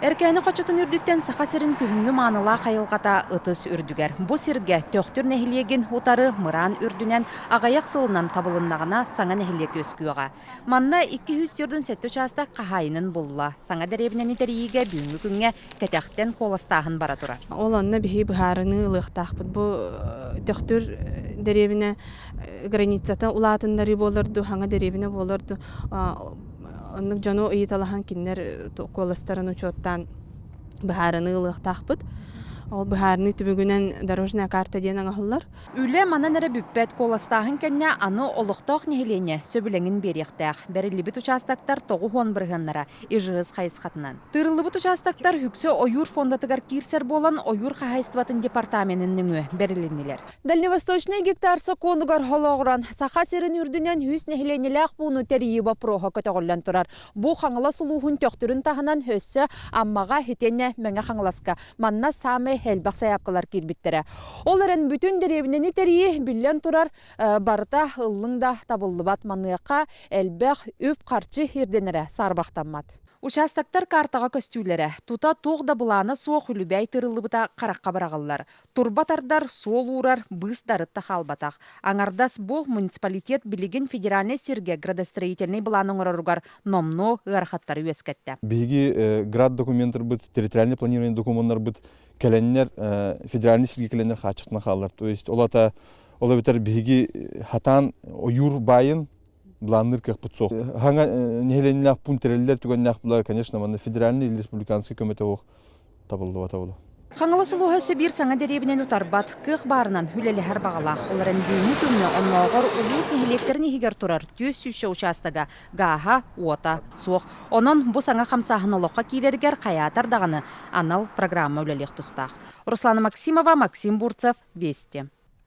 Эркәне қачытын үрдүттен сақа сирин күхүнгү маныла қайылғата ытыс үрдүгер. Бу сирге Төхтүрүн нэһилиэген утары мыраан үрдүнэн агаяк сылынан табылыннағына Саҥа Нэһилиэк өскүөға. Манна 200 сирдин сетті учаастак қахайынын болла. Саҥа деребинен тэрийиге бүгүнгү күнгө кетяхтен коластаахын бара турар. Ол онна бихи быһаарыны ылыктаахпыт. Бу Төхтүр деребине границата улаатындары болорду, Хаҥа деребине болорду. Оннук жону ыйыталахан киннер коластарын учоттан быһаарыны ылыктаахпыт. Ол быһаарыны түбүгүнен дорожная карта диэн аҥаһыллар. Үле манан эре бүппет коластаахын кэнне аны олохтоох нэһилиэне сөбүлэҥин бериэхтээх. Бериллибит учаастактар тогу хуон бырыһаннара ижыыс хайысхатынан. Тыырыллыбыт учаастактар хүксө ойур фондатыгар киирсер болан ойур хахайыстыбатын департаментиннүҥү берилиннилер. Дальневосточный Гектар сокуонугар олоҕуран саха сирин үрдүнэн хүс нэһилиэнилээх буну тэрийии боппуруоһа көтөҕөллөн турар. Бу Хаҥалас улууһун Төхтүрүн таһынан хөссө аммага хитенне мөҥө Хаҥаласка Манна саамы хелбақ саяпқалар кирбиттере. Ол эрен бүтүн деребинени тэрийии биллен турар барыта ыллыңда табыллыбат маныакка элбэх үп қарчы ирденере сарбақтанмат. Учаастактар картага көстүүлері. Тута тоғда бұланы соқ үлібәй тырыллыбыта қараққа барағылар. Турбатардар, сол урар, быс дарытта халбатақ. Аңардас бұл муниципалитет билигин федеральный сирге градостроительный бұланың ұраругар номнуо ғархаттары өскетті. Биги град документтар бұд, территориальный планирование документтар бұд, кәләннер федеральный сирге кәләннер хачытына қалар. То есть олата бітер биги хатан ойур байын бланныр как подсох. Хаҥа нэһилиэк пун тэриллиэн түгэннээх була, конечно, Манна федеральный или республиканский көмөтө ох табылды табыла. Хаҥалас улууһу биир Саҥа деребинен утарбат кыах баарынан хүлэлэһэр багалаах. Оларын бүгүнү күнү онноогор улуус нэһилиэктерин иһигер турар түс сүшө учаастага гааха уота суох. Онон бу Саҥа хамсааһын олохха киирэригер хаятар даганы анал программа үлэлиэх тустаах. Руслана Максимова, Максим Бурцев, Вести.